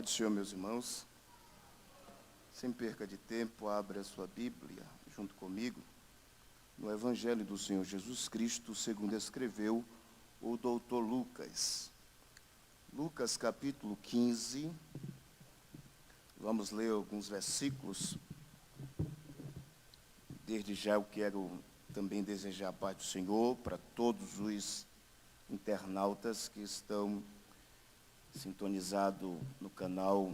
Pai do Senhor, meus irmãos, sem perca de tempo, abra a sua Bíblia junto comigo no Evangelho do Senhor Jesus Cristo, segundo escreveu o doutor Lucas. Lucas capítulo 15, vamos ler alguns versículos. Desde já eu quero também desejar a paz do Senhor para todos os internautas que estão sintonizados no canal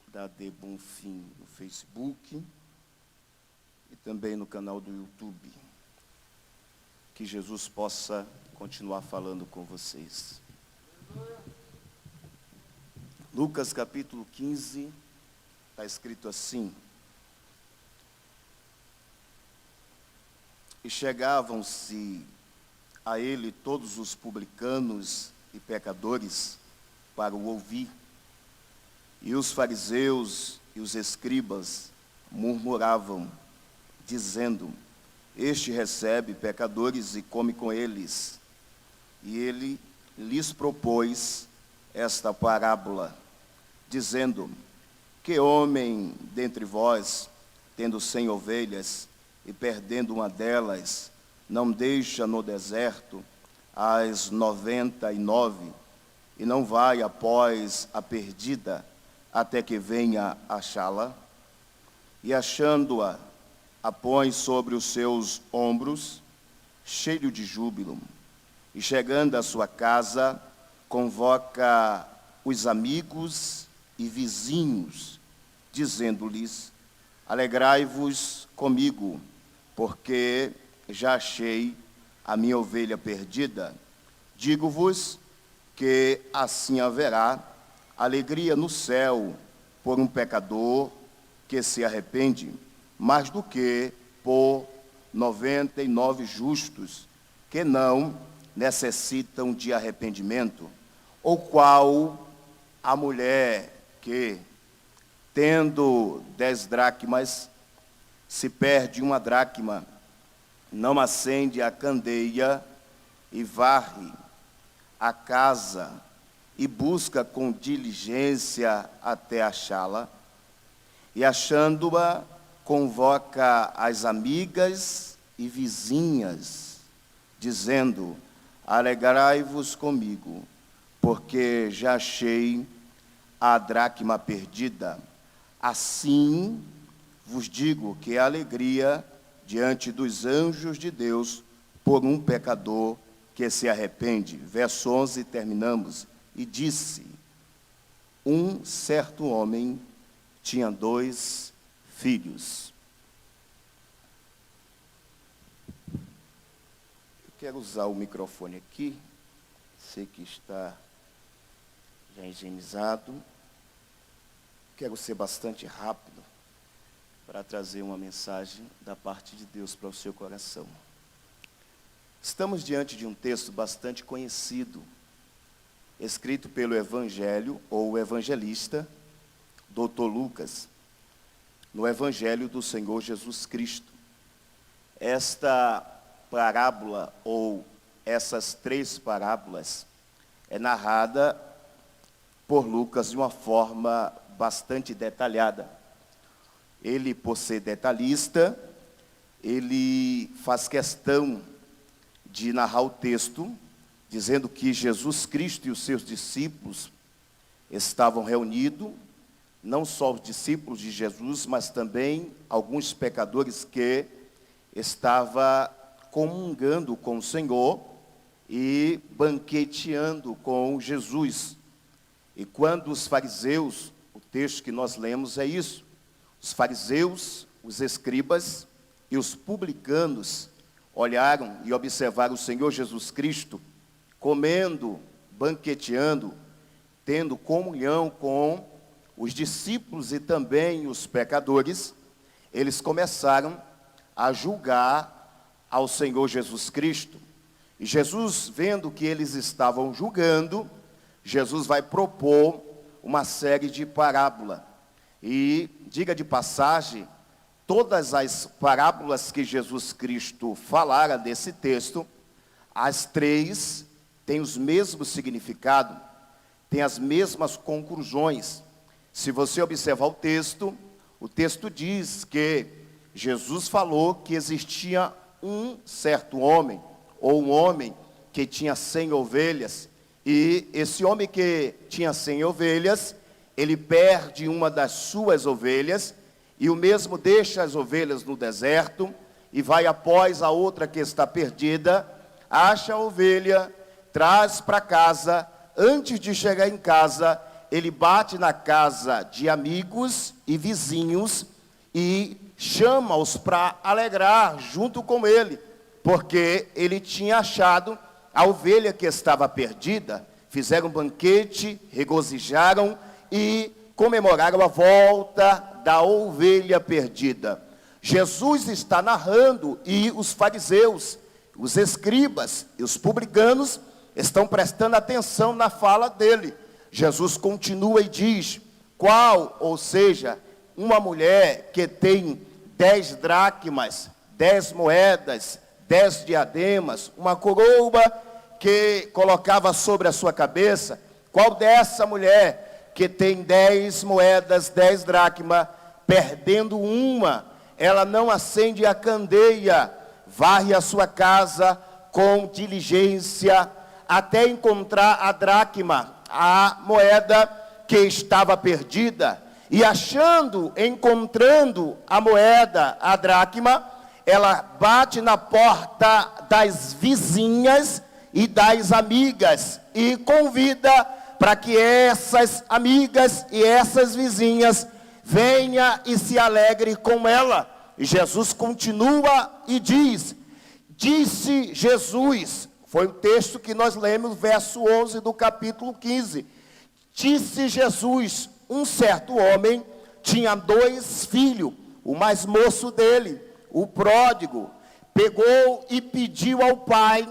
da AD Bonfim no Facebook e também no canal do YouTube. Que Jesus possa continuar falando com vocês. Lucas capítulo 15, está escrito assim: E chegavam-se a ele todos os publicanos e pecadores para o ouvir. E os fariseus e os escribas murmuravam, dizendo: Este recebe pecadores e come com eles. E ele lhes propôs esta parábola, dizendo: Que homem dentre vós, tendo 100 ovelhas, e perdendo uma delas, não deixa no deserto as 99, e não vai após a perdida, até que venha achá-la? E achando-a, a põe sobre os seus ombros, cheio de júbilo. E chegando à sua casa, convoca os amigos e vizinhos, dizendo-lhes: Alegrai-vos comigo, porque já achei a minha ovelha perdida. Digo-vos que assim haverá alegria no céu por um pecador que se arrepende, mais do que por 99 justos que não necessitam de arrependimento. Ou qual a mulher que, tendo 10 dracmas, se perde uma dracma, não acende a candeia e varre a casa e busca com diligência até achá-la, e achando-a, convoca as amigas e vizinhas, dizendo: Alegrai-vos comigo, porque já achei a dracma perdida. Assim vos digo que a alegria diante dos anjos de Deus por um pecador que se arrepende. Verso 11, terminamos. E disse: Um certo homem tinha 2 filhos. Eu quero usar o microfone aqui, sei que está já higienizado. Quero ser bastante rápido para trazer uma mensagem da parte de Deus para o seu coração. Estamos diante de um texto bastante conhecido, escrito pelo Evangelho, ou evangelista, Dr. Lucas, no Evangelho do Senhor Jesus Cristo. Esta parábola, ou essas 3 parábolas, é narrada por Lucas de uma forma bastante detalhada. Ele, por ser detalhista, ele faz questão de narrar o texto, dizendo que Jesus Cristo e os seus discípulos estavam reunidos, não só os discípulos de Jesus, mas também alguns pecadores que estavam comungando com o Senhor e banqueteando com Jesus. E quando os fariseus, o texto que nós lemos é isso, os fariseus, os escribas e os publicanos olharam e observaram o Senhor Jesus Cristo comendo, banqueteando, tendo comunhão com os discípulos e também os pecadores. Eles começaram a julgar ao Senhor Jesus Cristo. E Jesus, vendo que eles estavam julgando, Jesus vai propor uma série de parábolas. E, diga de passagem, todas as parábolas que Jesus Cristo falara desse texto, as 3 têm os mesmos significados, têm as mesmas conclusões. Se você observar o texto diz que Jesus falou que existia um certo homem, ou um homem que tinha 100 ovelhas, e esse homem que tinha 100 ovelhas, ele perde uma das suas ovelhas, e o mesmo deixa as ovelhas no deserto, e vai após a outra que está perdida, acha a ovelha, traz para casa. Antes de chegar em casa, ele bate na casa de amigos e vizinhos, e chama-os para alegrar junto com ele, porque ele tinha achado a ovelha que estava perdida. Fizeram um banquete, regozijaram e comemoraram a volta da ovelha perdida. Jesus está narrando e os fariseus, os escribas e os publicanos estão prestando atenção na fala dele. Jesus continua e diz: qual, ou seja, uma mulher que tem 10 dracmas, 10 moedas, 10 diademas, uma coroa que colocava sobre a sua cabeça, qual dessa mulher que tem 10 moedas, 10 dracmas, perdendo uma, ela não acende a candeia, varre a sua casa com diligência, até encontrar a dracma, a moeda que estava perdida, e encontrando a moeda, a dracma, ela bate na porta das vizinhas e das amigas, e convida para que essas amigas e essas vizinhas venha e se alegre com ela. E Jesus continua e diz: disse Jesus, foi o texto que nós lemos, verso 11 do capítulo 15. Disse Jesus: um certo homem tinha 2 filhos, o mais moço dele, o pródigo, pegou e pediu ao pai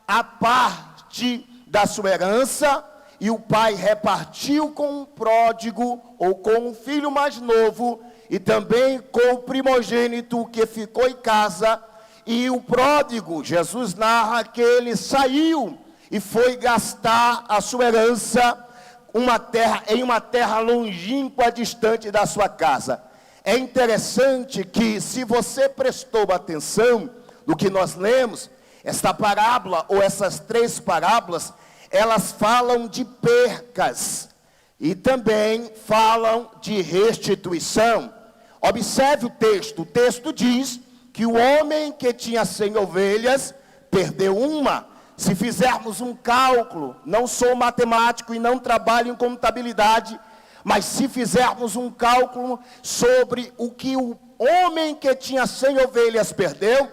a parte da sua herança, e o pai repartiu com o pródigo, ou com o filho mais novo, e também com o primogênito que ficou em casa. E o pródigo, Jesus narra que ele saiu e foi gastar a sua herança em uma terra longínqua, distante da sua casa. É interessante que, se você prestou atenção no que nós lemos, esta parábola, ou essas 3 parábolas, elas falam de percas e também falam de restituição. Observe o texto diz que o homem que tinha 100 ovelhas perdeu uma. Se fizermos um cálculo, não sou matemático e não trabalho em contabilidade, mas se fizermos um cálculo sobre o que o homem que tinha 100 ovelhas perdeu,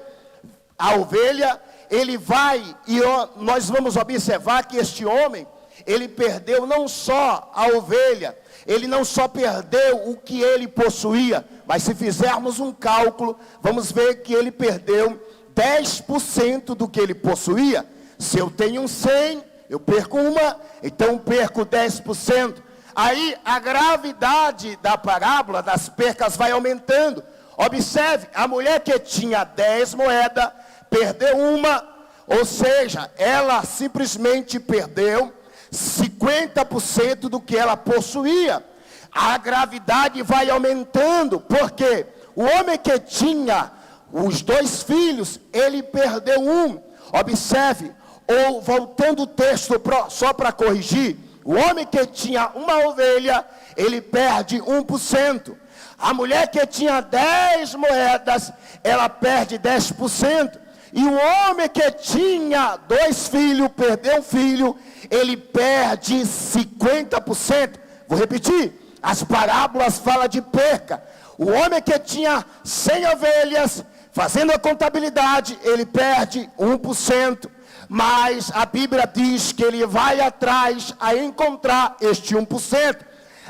a ovelha, ele vai, e nós vamos observar que este homem, ele perdeu não só a ovelha, ele não só perdeu o que ele possuía, mas se fizermos um cálculo, vamos ver que ele perdeu 10% do que ele possuía. Se eu tenho 100, eu perco uma, então perco 10%. Aí a gravidade da parábola das percas vai aumentando. Observe, a mulher que tinha 10 moedas, perdeu uma, ou seja, ela simplesmente perdeu 50% do que ela possuía. A gravidade vai aumentando, porque o homem que tinha os 2 filhos, ele perdeu um. Observe, ou voltando o texto só para corrigir, o homem que tinha uma ovelha, ele perde 1%. A mulher que tinha 10 moedas, ela perde 10%. E o homem que tinha 2 filhos, perdeu um filho, ele perde 50%. Vou repetir, as parábolas falam de perca. O homem que tinha 100 ovelhas, fazendo a contabilidade, ele perde 1%. Mas a Bíblia diz que ele vai atrás a encontrar este 1%.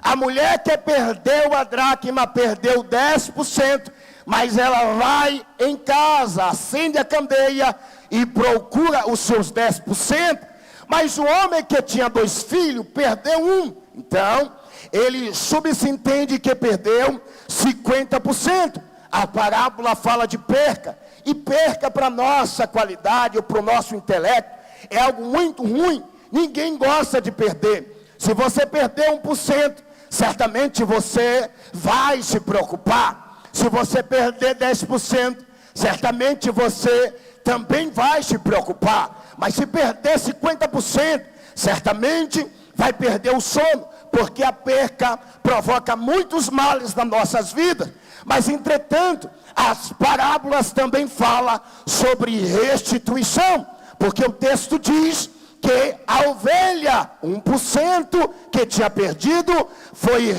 A mulher que perdeu a dracma, perdeu 10%. Mas ela vai em casa, acende a candeia e procura os seus 10%. Mas o homem que tinha 2 filhos, perdeu um. Então, ele subentende que perdeu 50%. A parábola fala de perca. E perca para a nossa qualidade, ou para o nosso intelecto, é algo muito ruim. Ninguém gosta de perder. Se você perder 1%, certamente você vai se preocupar. Se você perder 10%, certamente você também vai se preocupar. Mas se perder 50%, certamente vai perder o sono, porque a perca provoca muitos males nas nossas vidas. Mas, entretanto, as parábolas também falam sobre restituição, porque o texto diz que a ovelha, 1% que tinha perdido, foi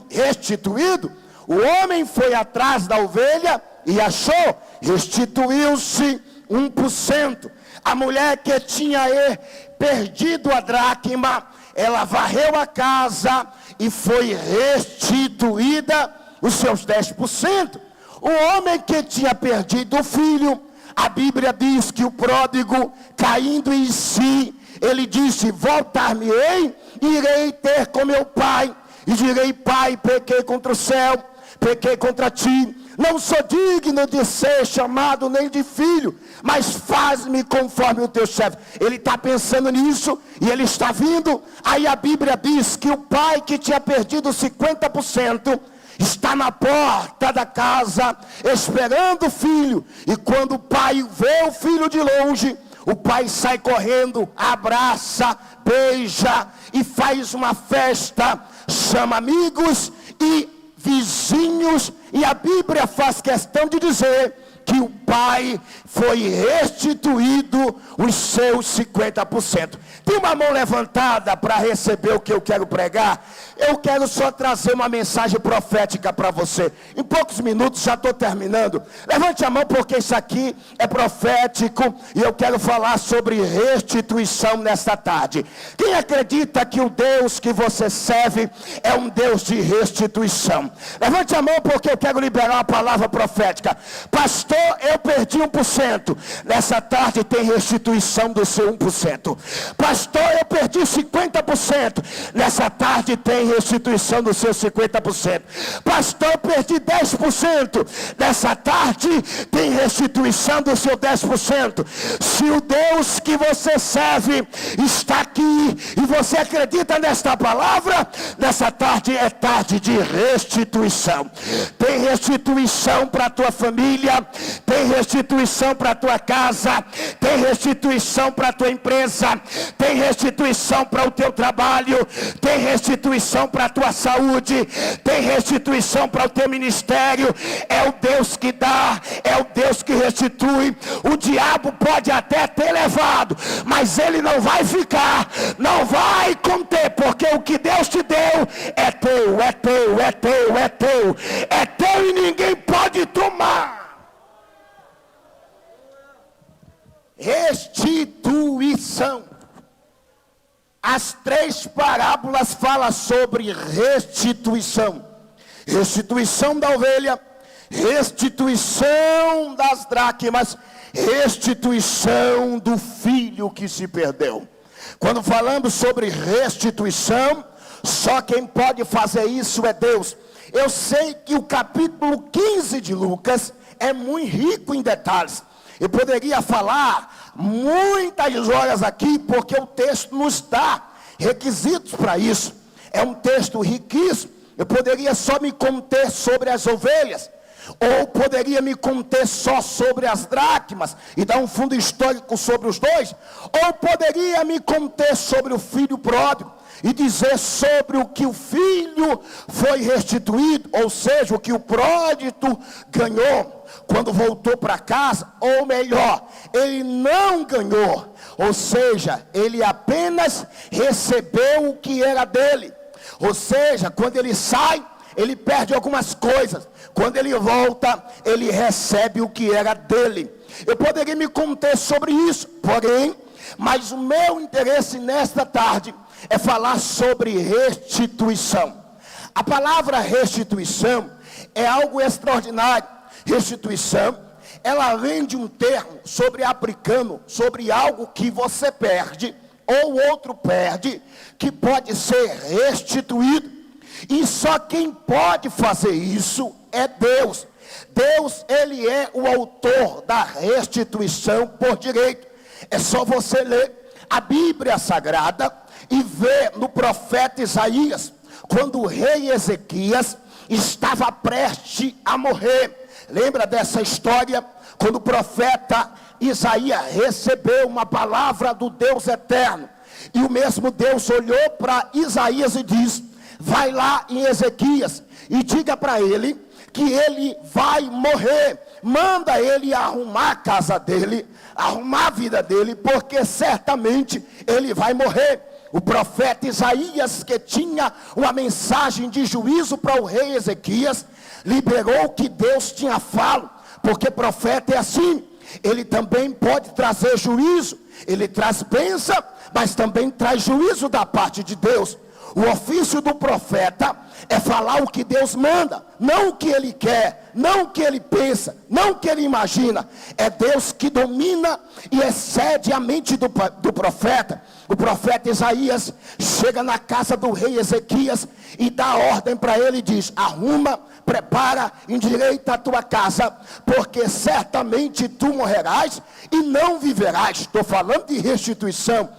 restituído. O homem foi atrás da ovelha e achou, restituiu-se 1%. A mulher que tinha perdido a dracma, ela varreu a casa e foi restituída os seus 10%. O homem que tinha perdido o filho, a Bíblia diz que o pródigo, caindo em si, ele disse: voltar-me-ei, irei ter com meu pai, e direi: pai, pequei contra o céu, pequei contra ti, não sou digno de ser chamado nem de filho, mas faz-me conforme o teu chefe. Ele está pensando nisso, e ele está vindo. Aí a Bíblia diz que o pai que tinha perdido 50%, está na porta da casa, esperando o filho. E quando o pai vê o filho de longe, o pai sai correndo, abraça, beija e faz uma festa, chama amigos e vizinhos. E a Bíblia faz questão de dizer que o pai foi restituído os seus 50%. Tem uma mão levantada para receber o que eu quero pregar? Eu quero só trazer uma mensagem profética para você. Em poucos minutos, já estou terminando. Levante a mão, porque isso aqui é profético e eu quero falar sobre restituição nesta tarde. Quem acredita que o Deus que você serve é um Deus de restituição? Levante a mão, porque eu quero liberar uma palavra profética. Pastor, eu perdi 1%. Nessa tarde tem restituição do seu 1%. Pastor, eu perdi 50%. Nessa tarde tem restituição do seu 50%. Pastor, eu perdi 10%. Nessa tarde tem restituição do seu 10%. Se o Deus que você serve está aqui e você acredita nesta palavra, nessa tarde é tarde de restituição. Tem restituição para a tua família, tem restituição para a tua casa, tem restituição para a tua empresa, tem restituição para o teu trabalho, tem restituição para a tua saúde, tem restituição para o teu ministério. É o Deus que dá, é o Deus que restitui. O diabo pode até ter levado, mas ele não vai ficar, não vai conter, porque o que Deus te deu é teu, é teu, é teu, é teu, é teu e ninguém pode tomar. Restituição. As 3 parábolas falam sobre restituição. Restituição da ovelha, restituição das dracmas, restituição do filho que se perdeu. Quando falamos sobre restituição, só quem pode fazer isso é Deus. Eu sei que o capítulo 15 de Lucas é muito rico em detalhes. Eu poderia falar muitas horas aqui, porque o texto nos dá requisitos para isso. É um texto riquíssimo. Eu poderia só me conter sobre as ovelhas, ou poderia me conter só sobre as dracmas e dar um fundo histórico sobre os dois, ou poderia me conter sobre o filho pródigo e dizer sobre o que o filho foi restituído, ou seja, o que o pródigo ganhou quando voltou para casa, ou melhor, ele não ganhou, ou seja, ele apenas recebeu o que era dele. Ou seja, quando ele sai, ele perde algumas coisas. Quando ele volta, ele recebe o que era dele. Eu poderia me conter sobre isso, porém, mas o meu interesse nesta tarde é falar sobre restituição. A palavra restituição é algo extraordinário. Restituição, ela vem de um termo sobre africano, sobre algo que você perde, ou outro perde, que pode ser restituído. E só quem pode fazer isso é Deus. Deus, ele é o autor da restituição por direito. É só você ler a Bíblia Sagrada e ver no profeta Isaías, quando o rei Ezequias estava prestes a morrer. Lembra dessa história? Quando o profeta Isaías recebeu uma palavra do Deus eterno, e o mesmo Deus olhou para Isaías e diz: vai lá em Ezequias e diga para ele que ele vai morrer. Manda ele arrumar a casa dele, arrumar a vida dele, porque certamente ele vai morrer. O profeta Isaías, que tinha uma mensagem de juízo para o rei Ezequias, liberou o que Deus tinha falado, porque profeta é assim, ele também pode trazer juízo. Ele traz bênção, mas também traz juízo da parte de Deus. O ofício do profeta é falar o que Deus manda, não o que ele quer, não o que ele pensa, não o que ele imagina. É Deus que domina e excede a mente do profeta. O profeta Isaías chega na casa do rei Ezequias e dá ordem para ele e diz: arruma, prepara, endireita a tua casa, porque certamente tu morrerás e não viverás. Estou falando de restituição.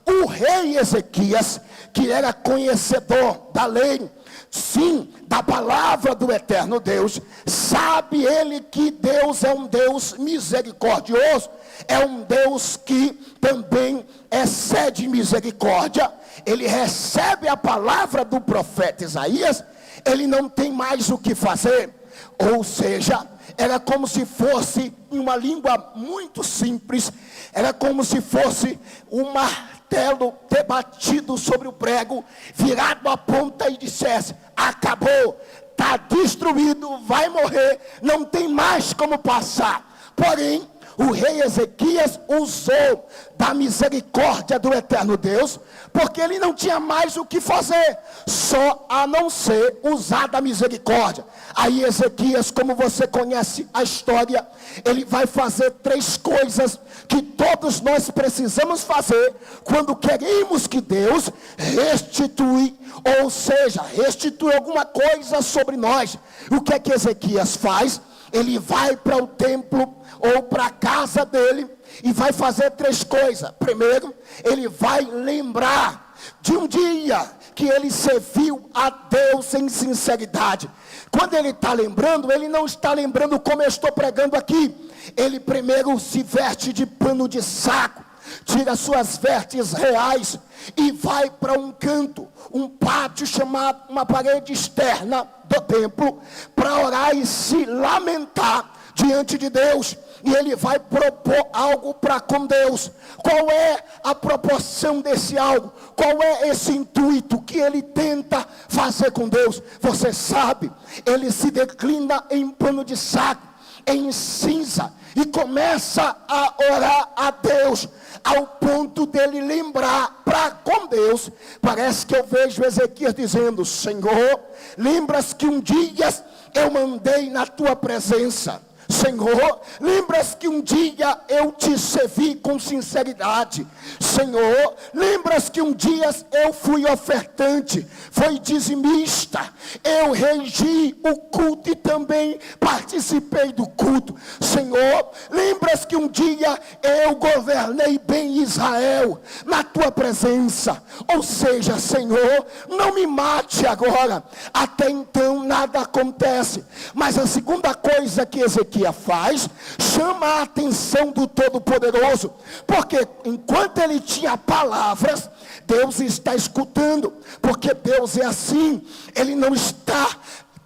O rei Ezequias, que era conhecedor da lei, sim, da palavra do eterno Deus, sabe ele que Deus é um Deus misericordioso, é um Deus que também excede misericórdia. Ele recebe a palavra do profeta Isaías, ele não tem mais o que fazer. Ou seja, era como se fosse, em uma língua muito simples, era como se fosse um martelo ter batido sobre o prego, virado a ponta e dissesse: acabou, está destruído, vai morrer, não tem mais como passar. Porém, o rei Ezequias usou da misericórdia do eterno Deus, porque ele não tinha mais o que fazer, só a não ser usar da misericórdia. Aí Ezequias, como você conhece a história, ele vai fazer 3 coisas que todos nós precisamos fazer quando queremos que Deus restitui, ou seja, restitui alguma coisa sobre nós. O que é que Ezequias faz? Ele vai para o templo ou para a casa dele e vai fazer 3 coisas. Primeiro, ele vai lembrar de um dia que ele serviu a Deus em sinceridade. Quando ele está lembrando, ele não está lembrando como eu estou pregando aqui. Ele primeiro se veste de pano de saco, tira suas vestes reais e vai para um canto, um pátio chamado, uma parede externa do templo, para orar e se lamentar diante de Deus. E ele vai propor algo para com Deus. Qual é a proporção desse algo? Qual é esse intuito que ele tenta fazer com Deus? Você sabe, ele se declina em pano de saco, em cinza, e começa a orar a Deus, ao ponto dele lembrar para com Deus. Parece que eu vejo Ezequias dizendo: Senhor, lembras que um dia eu mandei na tua presença? Senhor, lembras que um dia eu te servi com sinceridade? Senhor, lembras que um dia eu fui ofertante, fui dizimista, eu regi o culto e também participei do culto? Senhor, lembras que um dia eu governei bem Israel na tua presença? Ou seja, Senhor, não me mate agora, até então nada acontece. Mas a segunda coisa que Ezequias faz, chama a atenção do Todo-Poderoso, porque enquanto ele tinha palavras, Deus está escutando, porque Deus é assim, ele não está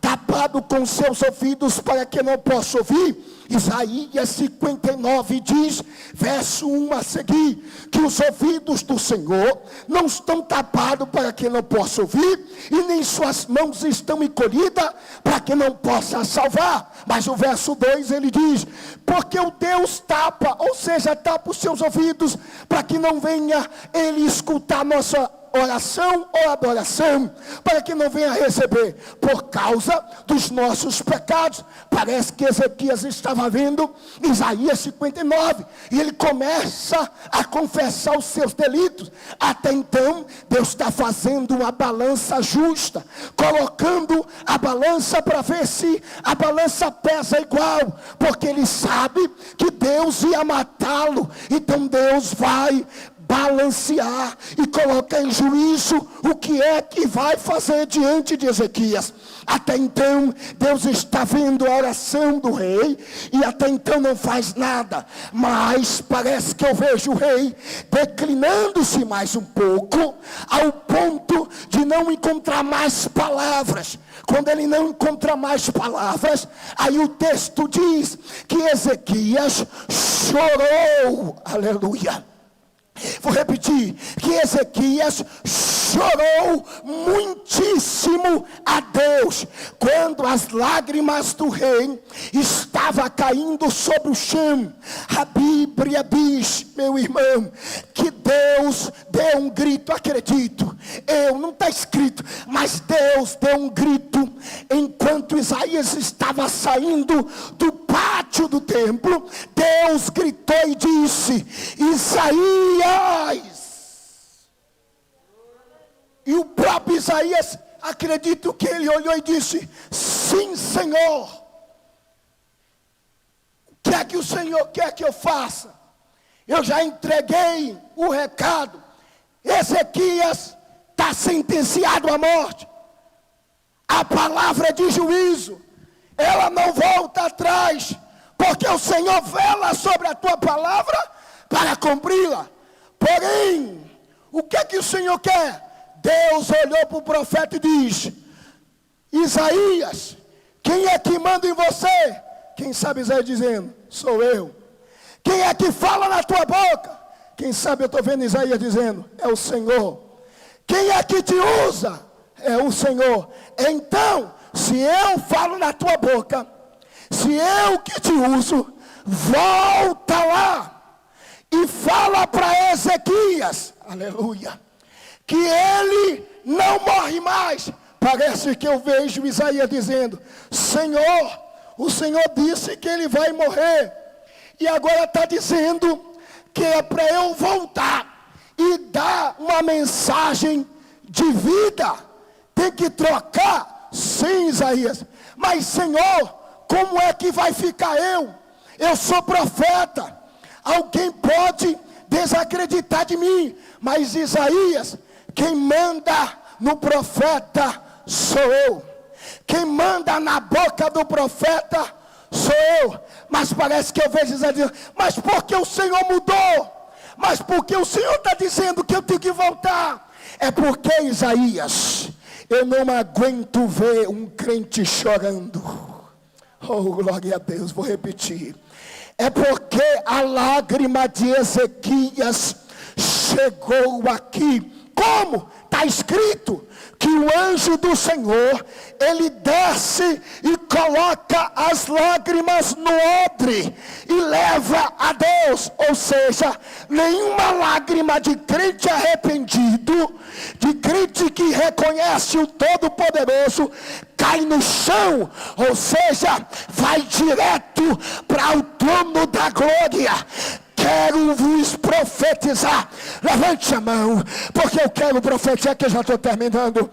tapado com seus ouvidos para que não possa ouvir. Isaías 59 diz, verso 1 a seguir, que os ouvidos do Senhor não estão tapados para que não possa ouvir, e nem suas mãos estão encolhidas para que não possa salvar. Mas o verso 2 ele diz, porque o Deus tapa, ou seja, tapa os seus ouvidos, para que não venha ele escutar nossa oração ou adoração, para que não venha receber, por causa dos nossos pecados. Parece que Ezequias estava vendo Isaías 59, e ele começa a confessar os seus delitos. Até então, Deus está fazendo uma balança justa, colocando a balança para ver se a balança pesa igual, porque ele sabe que Deus ia matá-lo. Então Deus vai balancear e colocar em juízo o que é que vai fazer diante de Ezequias. Até então, Deus está vendo a oração do rei, e até então não faz nada, mas parece que eu vejo o rei declinando-se mais um pouco, ao ponto de não encontrar mais palavras. Quando ele não encontra mais palavras, aí o texto diz que Ezequias chorou, aleluia. Vou repetir, que Ezequias chorou muitíssimo a Deus, quando as lágrimas do rei estavam caindo sobre o chão. A Bíblia diz, meu irmão, que Deus deu um grito, acredito, não está escrito, mas Deus deu um grito, enquanto Isaías estava saindo do pátio do templo. Deus gritou e disse: Isaías. E o próprio Isaías, acredito que ele olhou e disse: sim, Senhor. O que é que o Senhor quer que eu faça? Eu já entreguei o recado. Ezequias está sentenciado à morte. A palavra de juízo, ela não volta atrás, porque o Senhor vela sobre a tua palavra para cumpri-la. Porém, o que é que o Senhor quer? Deus olhou para o profeta e diz: Isaías, quem é que manda em você? Quem sabe Isaías dizendo: sou eu. Quem é que fala na tua boca? Quem sabe eu estou vendo Isaías dizendo: é o Senhor. Quem é que te usa? É o Senhor. Então, se eu falo na tua boca, se eu que te uso, volta lá e fala para Ezequias, aleluia, que ele não morre mais. Parece que eu vejo Isaías dizendo: Senhor, o Senhor disse que ele vai morrer, e agora está dizendo que é para eu voltar e dar uma mensagem de vida. Tem que trocar? Sim, Isaías. Mas Senhor, como é que vai ficar eu? Eu sou profeta. Alguém pode desacreditar de mim, mas Isaías, quem manda no profeta sou eu. Quem manda na boca do profeta sou eu. Mas parece que eu vejo Isaías dizendo: mas por que o Senhor mudou? Mas por que o Senhor está dizendo que eu tenho que voltar? É porque, Isaías, eu não aguento ver um crente chorando. Oh, glória a Deus, vou repetir. É porque a lágrima de Ezequias chegou aqui. Como? Está escrito que o anjo do Senhor, ele desce e coloca as lágrimas no odre e leva a Deus. Ou seja, nenhuma lágrima de crente arrependido, de crente que reconhece o Todo-Poderoso, cai no chão, ou seja, vai direto para o trono da glória. Quero vos profetizar. Levante a mão, porque eu quero profetizar, que eu já estou terminando.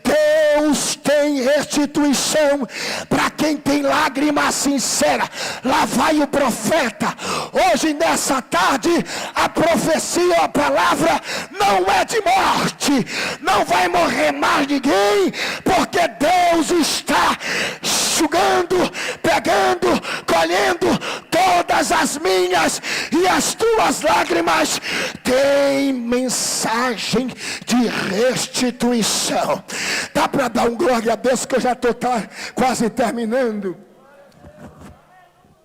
Deus tem restituição para quem tem lágrima sincera. Lá vai o profeta. Hoje, nessa tarde, a profecia, a palavra não é de morte. Não vai morrer mais ninguém, porque Deus está enxugando, pegando, colhendo todas as minhas e as tuas lágrimas. Tem mensagem de restituição. Dá para dar um glória a Deus, que eu já estou quase terminando.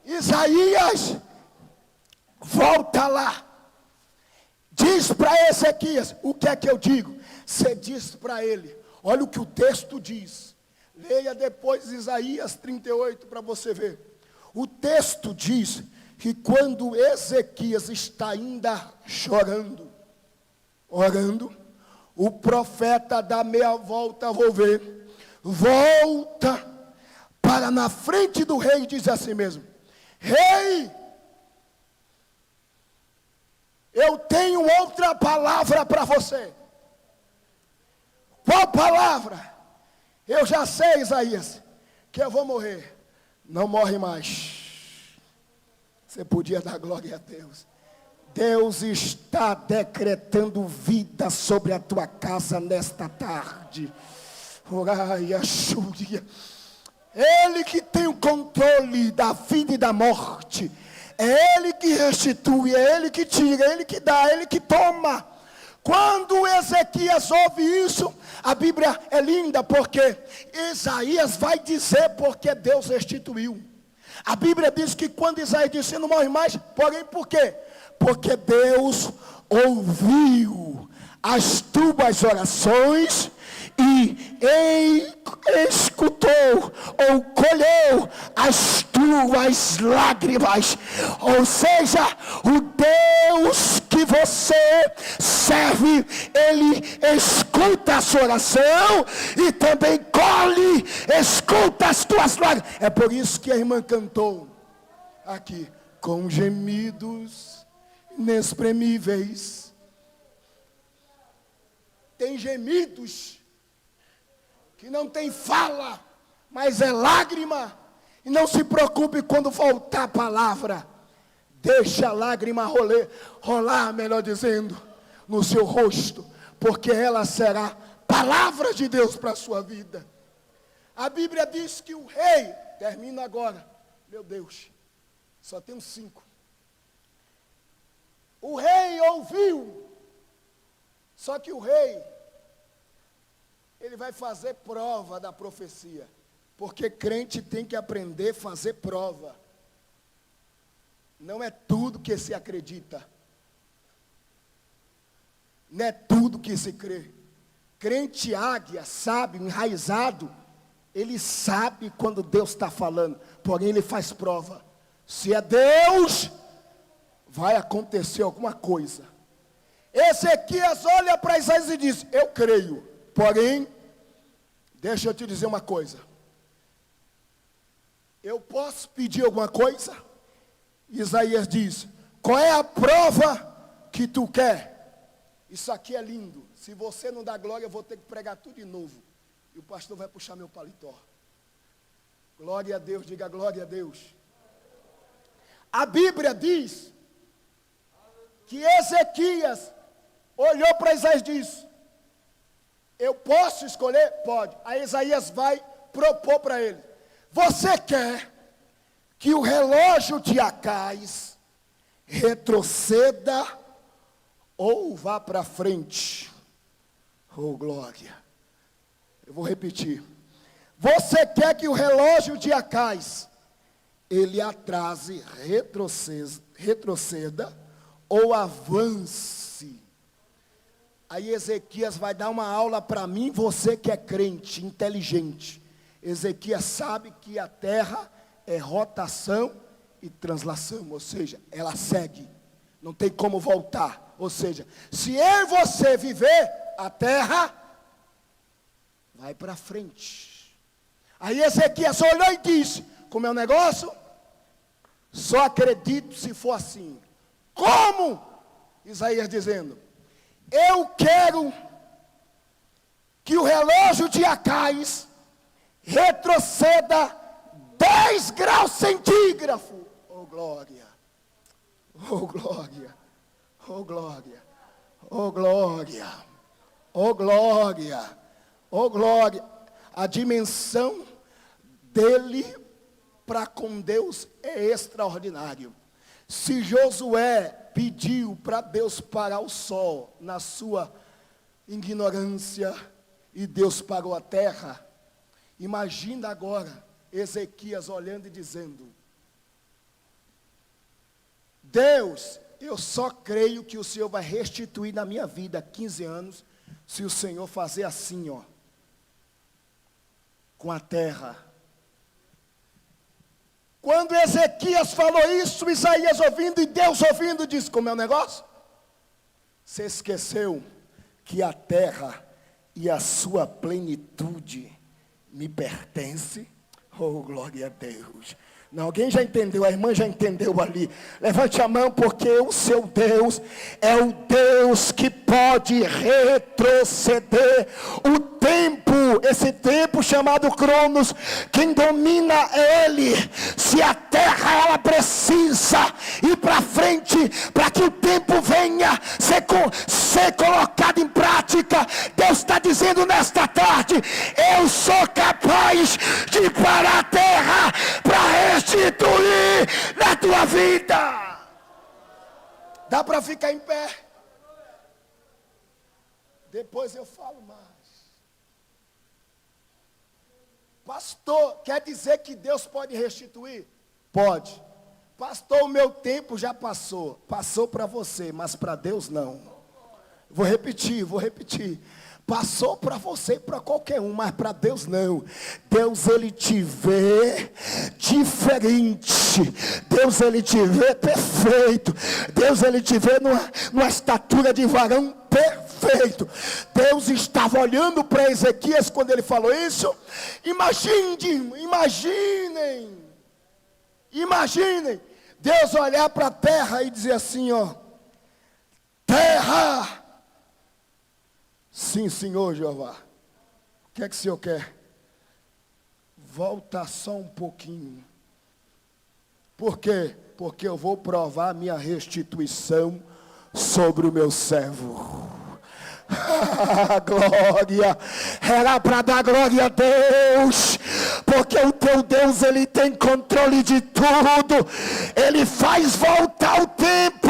Isaías volta lá, diz para Ezequias: o que é que eu digo? Você diz para ele, olha o que o texto diz. Leia depois Isaías 38 para você ver. O texto diz que quando Ezequias está ainda chorando, orando, o profeta dá meia volta, vou ver, volta para na frente do rei e diz assim mesmo: rei, eu tenho outra palavra para você. Qual palavra? Eu já sei, Isaías, que eu vou morrer. Não morre mais. Você podia dar glória a Deus. Deus está decretando vida sobre a tua casa nesta tarde. Oraia, Xúria. Ele que tem o controle da vida e da morte. É Ele que restitui, é Ele que tira, é Ele que dá, é Ele que toma. Quando Ezequias ouve isso, a Bíblia é linda, porque Isaías vai dizer porque Deus restituiu. A Bíblia diz que quando Isaías disse, não morre mais, porém por quê? Porque Deus ouviu as tuas orações e escutou ou colheu as tuas lágrimas. Ou seja, o Deus que você serve, Ele escuta a sua oração e também colhe, escuta as tuas lágrimas. É por isso que a irmã cantou aqui, com gemidos inexprimíveis. Tem gemidos que não tem fala, mas é lágrima. E não se preocupe quando faltar a palavra. Deixa a lágrima rolar, melhor dizendo, no seu rosto, porque ela será palavra de Deus para a sua vida. A Bíblia diz que o rei, termina agora, meu Deus, só tem 5. O rei ouviu, só que o rei, ele vai fazer prova da profecia. Porque crente tem que aprender a fazer prova. Não é tudo que se acredita. Não é tudo que se crê. Crente águia, sábio, enraizado, ele sabe quando Deus está falando. Porém, ele faz prova. Se é Deus, vai acontecer alguma coisa. Ezequias olha para Isaías e diz, eu creio. Porém, deixa eu te dizer uma coisa. Eu posso pedir alguma coisa? Isaías diz, qual é a prova que tu quer? Isso aqui é lindo. Se você não dá glória, eu vou ter que pregar tudo de novo. E o pastor vai puxar meu paletó. Glória a Deus, diga glória a Deus. A Bíblia diz que Ezequias olhou para Isaías e disse, eu posso escolher? Pode. Aí Isaías vai propor para ele. Você quer que o relógio de Acais retroceda ou vá para frente? Oh, glória. Eu vou repetir. Você quer que o relógio de Acais, ele atrase, retroceda ou avance? Aí Ezequias vai dar uma aula para mim, você que é crente, inteligente. Ezequias sabe que a terra é rotação e translação, ou seja, ela segue, não tem como voltar. Ou seja, se eu e você viver, a terra vai para frente. Aí Ezequias olhou e disse, como é o negócio? Só acredito se for assim. Como? Isaías dizendo, eu quero que o relógio de Acais retroceda 10 graus centígrados. Oh glória, oh glória, oh glória, oh glória, oh glória, oh glória. A dimensão dele para com Deus é extraordinário. Se Josué pediu para Deus parar o sol na sua ignorância e Deus parou a terra, imagina agora Ezequias olhando e dizendo, Deus, eu só creio que o Senhor vai restituir na minha vida 15 anos, se o Senhor fazer assim, ó, com a terra. Quando Ezequias falou isso, Isaías ouvindo e Deus ouvindo, disse, como é o negócio? Você esqueceu que a terra e a sua plenitude me pertence? Oh, glória a Deus. Não, alguém já entendeu, a irmã já entendeu ali. Levante a mão, porque o seu Deus é o Deus que pode retroceder o tempo, esse tempo chamado Cronos. Quem domina é Ele. Se a terra ela precisa ir para frente, para que o tempo ser colocado em prática. Deus está dizendo nesta tarde: eu sou capaz de parar a terra para restituir na tua vida. Dá para ficar em pé? Depois eu falo mais. Pastor, quer dizer que Deus pode restituir? Pode. Pastor, o meu tempo já passou. Passou para você, mas para Deus não. Vou repetir. Passou para você e para qualquer um, mas para Deus não. Deus, ele te vê diferente. Deus, ele te vê perfeito. Deus, ele te vê numa estatura de varão perfeito. Deus estava olhando para Ezequias quando ele falou isso. Imaginem Deus olhar para a terra e dizer assim, ó: terra, sim, Senhor Jeová, o que é que o Senhor quer? Volta só um pouquinho. Por quê? Porque eu vou provar a minha restituição sobre o meu servo. Glória, era para dar glória a Deus, porque o teu Deus, ele tem controle de tudo. Ele faz voltar o tempo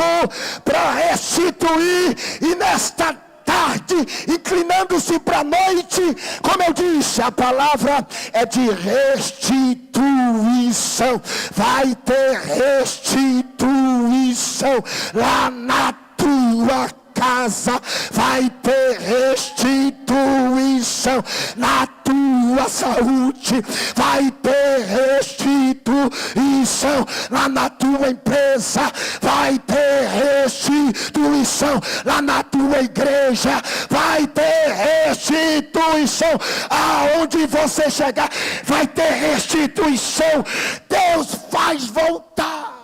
para restituir. E nesta tarde, inclinando-se para a noite, como eu disse, a palavra é de restituição. Vai ter restituição lá na tua casa, vai ter restituição na tua saúde, vai ter restituição lá na tua empresa, vai ter restituição lá na tua igreja, vai ter restituição aonde você chegar, vai ter restituição. Deus faz voltar.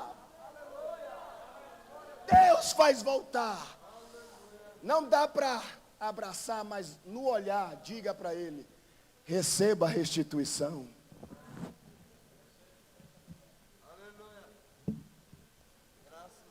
Deus faz voltar. Não dá para abraçar, mas no olhar, diga para ele: receba a restituição. Aleluia. Graças a Deus.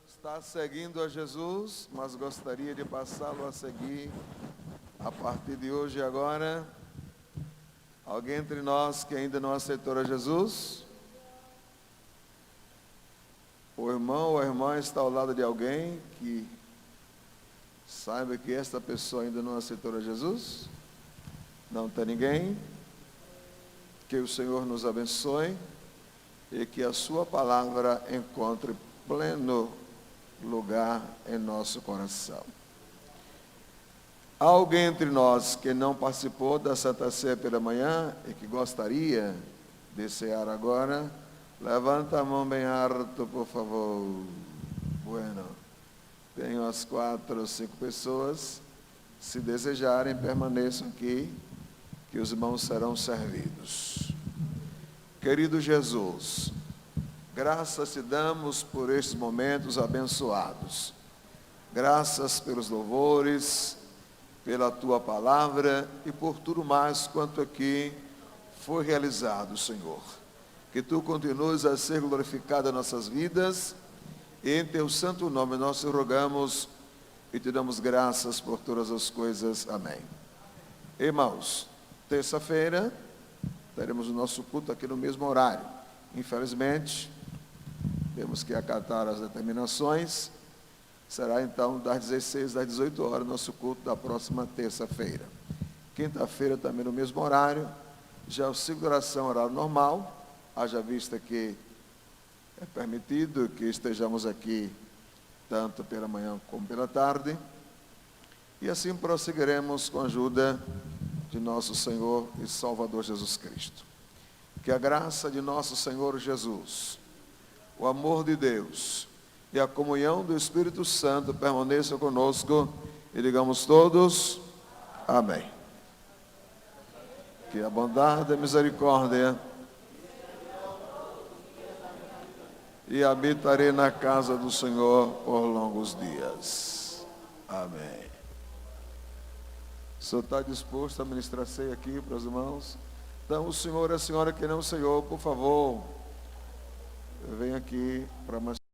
Está seguindo a Jesus, mas gostaria de passá-lo a seguir a partir de hoje e agora. Alguém entre nós que ainda não aceitou a Jesus? O irmão ou a irmã está ao lado de alguém que saiba que esta pessoa ainda não aceitou a Jesus? Não tem ninguém? Que o Senhor nos abençoe e que a sua palavra encontre pleno lugar em nosso coração. Há alguém entre nós que não participou da Santa Ceia pela manhã e que gostaria de cear agora? Levanta a mão bem alto, por favor. Bueno, tenho as 4 ou 5 pessoas. Se desejarem, permaneçam aqui, que os irmãos serão servidos. Querido Jesus, graças te damos por estes momentos abençoados. Graças pelos louvores, pela tua palavra e por tudo mais quanto aqui foi realizado, Senhor. Que tu continues a ser glorificado em nossas vidas. E em teu santo nome nós te rogamos e te damos graças por todas as coisas. Amém. Irmãos, terça-feira teremos o nosso culto aqui no mesmo horário. Infelizmente, temos que acatar as determinações. Será então das 16 às 18 horas nosso culto da próxima terça-feira. Quinta-feira também no mesmo horário. Já o ciclo de oração horário normal. Haja vista que é permitido que estejamos aqui tanto pela manhã como pela tarde. E assim prosseguiremos com a ajuda de nosso Senhor e Salvador Jesus Cristo. Que a graça de nosso Senhor Jesus, o amor de Deus e a comunhão do Espírito Santo permaneçam conosco e digamos todos, amém. Que a bondade e a misericórdia e habitarei na casa do Senhor por longos dias. Amém. O senhor está disposto a ministrar ceia aqui para os irmãos? Então, o senhor e a senhora que não ceiou, por favor, venha aqui para mais.